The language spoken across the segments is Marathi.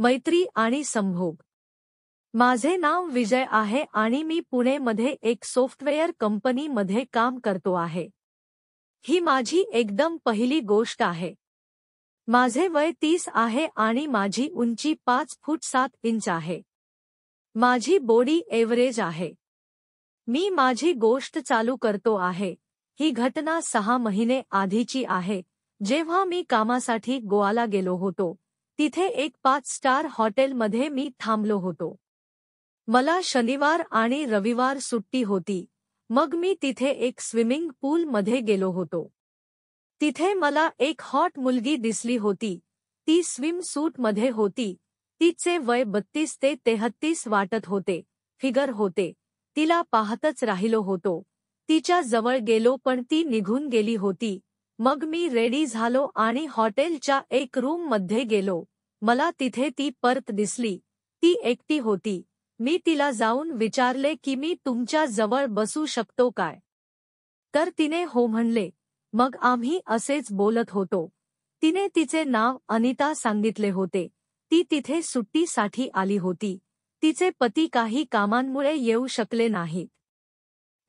मैत्री आणि संभोग. माझे नाव विजय आहे आणि मी पुणेमध्ये एक सॉफ्टवेअर कंपनीमध्ये काम करतो आहे. ही माझी एकदम पहिली गोष्ट आहे. माझे वय 30 आहे आणि माझी उंची 5 फूट 7 इंच आहे. माझी बॉडी एव्हरेज आहे. मी माझी गोष्ट चालू करतो आहे. ही घटना 6 महिने आधीची आहे, जेव्हा मी कामासाठी गोवाला गेलो होतो. तिथे एक 5 स्टार हॉटेलमध्ये मी थांबलो होतो. मला शनिवार आणि रविवार सुट्टी होती. मग मी तिथे एक स्विमिंग पूलमध्ये गेलो होतो. तिथे मला एक हॉट मुलगी दिसली होती. ती स्विम सूटमध्ये होती. तिचे वय 32 ते 33 वाटत होते. फिगर होते. तिला पाहतच राहिलो होतो. तिच्या जवळ गेलो पण ती निघून गेली होती. मग मी रेडी झालो आणि हॉटेलच्या एक रूममध्ये गेलो. मला तिथे ती परत दिसली. ती एकटी होती. मी तिला जाऊन विचारले की मी तुमच्या जवळ बसू शकतो काय? तर तिने हो म्हणले. मग आम्ही असेच बोलत होतो. तिने तिचे नाव अनिता सांगितले होते. ती तिथे सुट्टीसाठी आली होती. तिचे पती काही कामांमुळे येऊ शकले नाहीत.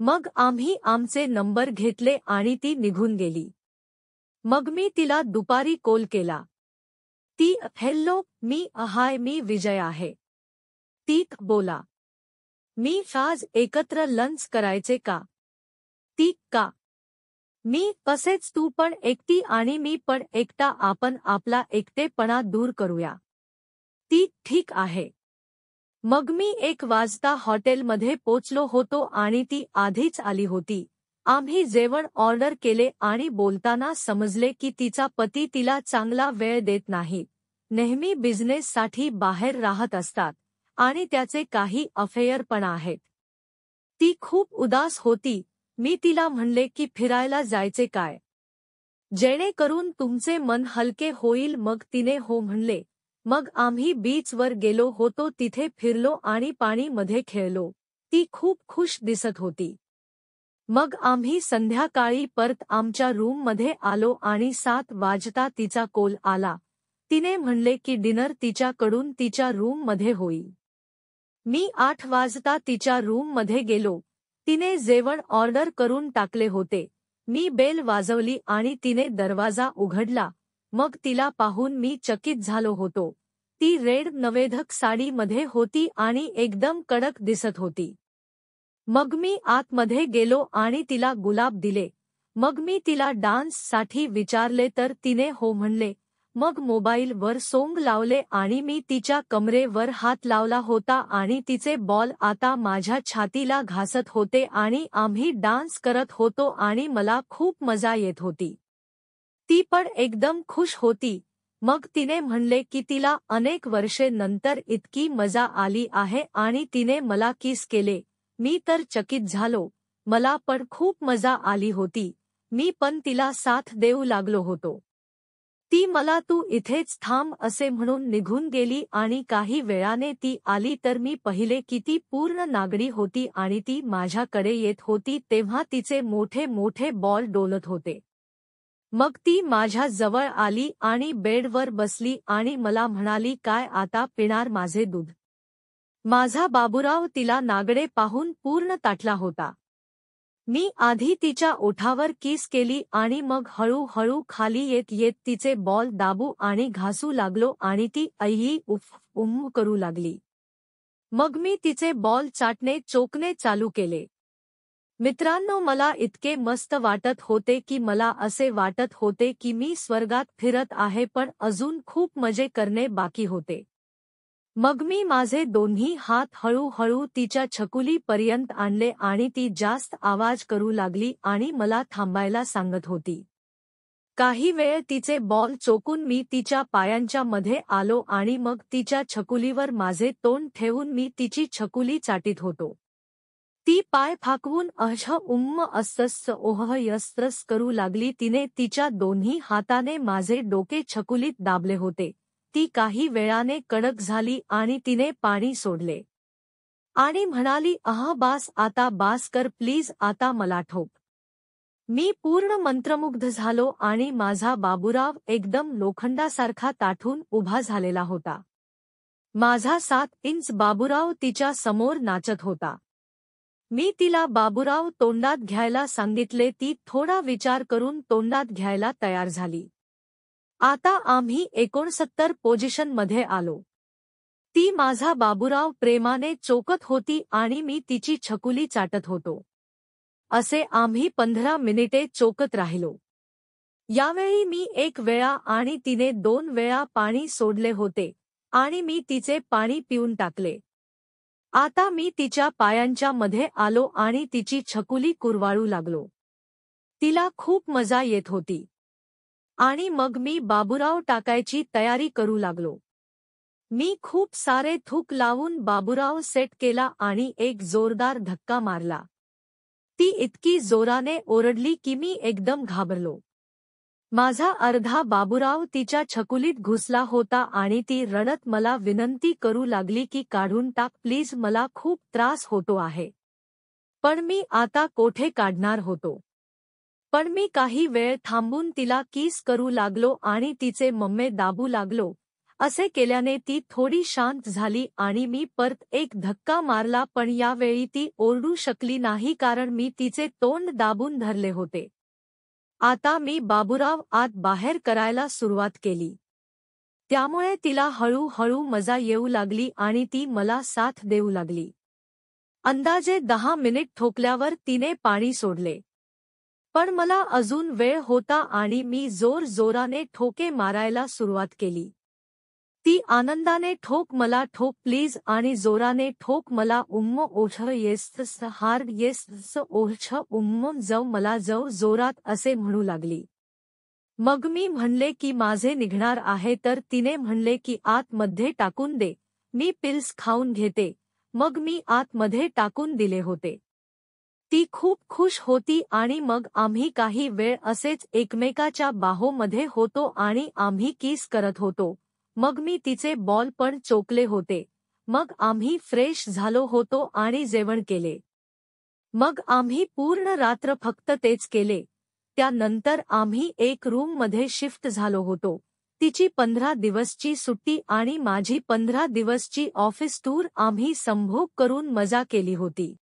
मग आम्ही आमचे नंबर घेतले आणि ती निघून गेली. मग मी तिला दुपारी कॉल केला. ती हॅलो हाय मी विजय आहे. ती बोला. मी आज एकत्र लंच करायचे का? ती का? मी तसेच तू पण एकटी आणि मी पण एकटा आपण आपला एकटेपणा दूर करूया. ती ठीक आहे. मग मी 1 वाजता हॉटेलमध्ये पोचलो होतो आणि ती आधीच आली होती. आम्ही जेवण ऑर्डर केले आणि बोलताना समजले की तिचा पती तिला चांगला वेळ देत नाही. नेहमी बिझनेससाठी बाहेर राहत असतात आणि त्याचे काही अफेअर पण आहेत. ती खूप उदास होती. मी तिला म्हणले की फिरायला जायचे काय? जेणेकरून तुमचे मन हलके होईल. मग तिने हो म्हणले. मग आम्ही बीचवर गेलो होतो. तिथे फिरलो आणि पाणीमध्ये खेळलो. ती खूप खुश दिसत होती. मग आम्ही संध्याकाळी परत आमच्या रूममध्ये आलो आणि 7 वाजता तिचा कॉल आला. तिने म्हणले की डिनर तिच्याकडून तिच्या रूममध्ये होईल. मी 8 वाजता तिच्या रूममध्ये गेलो. तिने जेवण ऑर्डर करून टाकले होते. मी बेल वाजवली आणि तिने दरवाजा उघडला. मग तिला पाहून मी चकित झालो होतो. ती रेड नवेधक साडीमध्ये होती आणि एकदम कडक दिसत होती. मग मी आतमध्ये गेलो आणि तिला गुलाब दिले. मग मी तिला डान्ससाठी विचारले तर तिने हो म्हणले. मग मोबाईलवर सॉन्ग लावले आणि मी तिच्या कमरेवर हात लावला होता आणि तिचे बॉल आता माझ्या छातीला घासत होते आणि आम्ही डान्स करत होतो आणि मला खूप मजा येत होती. ती पण एकदम खुश होती. मग तिने म्हणले की तिला अनेक वर्षे नंतर इतकी मजा आली आहे आणि तिने मला किस केले. मी तर चकित झालो. मला पण खूप मजा आली होती. मी पण तिला साथ देऊ लागलो होतो. ती मला तू इथेच थांब असे म्हणून निघून गेली आणि काही वेळाने ती आली तर मी पाहिले की ती पूर्ण नागडी होती आणि ती माझ्याकडे येत होती तेव्हा तिचे मोठे मोठे बॉल डोलत होते. मग ती माझ्या जवळ आली आणि बेडवर बसली आणि मला म्हणाली काय आता पिणार माझे दूध? माझा बाबूराव तिला नागडे पाहून पूर्ण ताटला होता. मी आधी तिच्या ओठावर किस केली आणि मग हळूहळू खाली येत येत तिचे बॉल दाबू आणि घासू लागलो आणि ती अय्ई उफ उम्म करू लागली. मग मी तिचे बॉल चाटणे चोखणे चालू केले. मित्रांनो, मला इतके मस्त वाटत होते की मला असे वाटत होते की मी स्वर्गात फिरत आहे पण अजून खूप मजे करणे बाकी होते. मग मी माझे दोन्ही हात हळूहळू तिच्या छकुलीपर्यंत आणले आणि ती जास्त आवाज करू लागली आणि मला थांबायला सांगत होती. काही वेळ तिचे बॉल चोकून मी तिच्या पायांच्या मध्ये आलो आणि मग तिच्या छकुलीवर माझे तोंड ठेवून मी तिची छकुली चाटीत होतो. ती पाय फाकवून उम्म अस्सस ओह यस्त्रस करू लागली. तिने तिच्या दोन्ही हाताने माझे डोके छकुलीत दाबले होते. ती काही वेळाने कडक झाली आणि तिने पाणी सोडले आणि म्हणाली बास आता बास कर प्लीज आता मला ठोक. मी पूर्ण मंत्रमुग्ध झालो आणि माझा बाबूराव एकदम लोखंडासारखा ताठून उभा झालेला होता. माझा 7 इंच बाबूराव तिच्या समोर नाचत होता. मी तिला बाबूराव तोंडात घ्यायला सांगितले. ती थोडा विचार करून तोंडात घ्यायला तयार झाली. आता आम्ही 69 पोझिशनमध्ये आलो. ती माझा बाबूराव प्रेमाने चोखत होती आणि मी तिची छकुली चाटत होतो. असे आम्ही 15 मिनिटे चोखत राहिलो. यावेळी मी 1 वेळा आणि तिने 2 वेळा पाणी सोडले होते आणि मी तिचे पाणी पिऊन टाकले. आता मी तिच्या पायांच्या मध्ये आलो आणि तिची छकुली कुरवाळू लागलो. तिला खूप मजा येत होती. आणि मग मी बाबूराव टाकायची तयारी करू लागलो. मी खूप सारे थूक लावून बाबूराव सेट केला आणि एक जोरदार धक्का मारला. ती इतकी जोराने ओरडली की मी एकदम घाबरलो. माझा अर्धा बाबूराव तिच्या छकुलीत घुसला होता आणि ती रडत मला विनंती करू लागली की काढून टाक प्लीज, मला खूप त्रास होतो आहे. पण मी आता कोठे काढणार होतो. पण मी काही वेळ थांबून तिला किस करू लागलो आणि तिचे मम्मे दाबू लागलो. असे केल्याने ती थोडी शांत झाली आणि मी परत एक धक्का मारला, पण यावेळी ती ओरडू शकली नाही कारण मी तिचे तोंड दाबून धरले होते. आता मी बाबूराव आत बाहेर करायला सुरुवात केली. त्यामुळे तिला हळूहळू मजा येऊ लागली आणि ती मला साथ देऊ लागली. अंदाजे 10 मिनिट ठोकल्यावर तिने पाणी सोडले. पण मला अजून वेळ होता आणि मी जोराने ठोके मारायला सुरुवात केली. ती आनंदाने ठोक मला ठोक प्लीज आणि जोराने ठोक मला उम्म ओठ येस हार्ड येस ओठ उम्म जव मला जव जोरात असे म्हणू लागली. मग मी म्हणले की माझे निघणार आहे तर तिने म्हणले की आतमध्ये टाकून दे, मी पिल्स खाऊन घेते. मग मी आतमध्ये टाकून दिले होते. ती खूप खुश होती आणि मग आम्ही काही वेळ असेच एकमेकाच्या बाहोमध्ये होतो आणि आम्ही किस करत होतो. मग मी तिचे बॉल पण चोकले होते. मग आम्ही फ्रेश झालो होतो आणि जेवण केले. मग आम्ही पूर्ण रात्र फक्त तेच केले. त्यानंतर आम्ही एक रूममध्ये शिफ्ट झालो होतो. तिची 15 दिवसची सुट्टी आणि माझी 15 दिवसची ऑफिस टूर आम्ही संभोग करून मजा केली होती.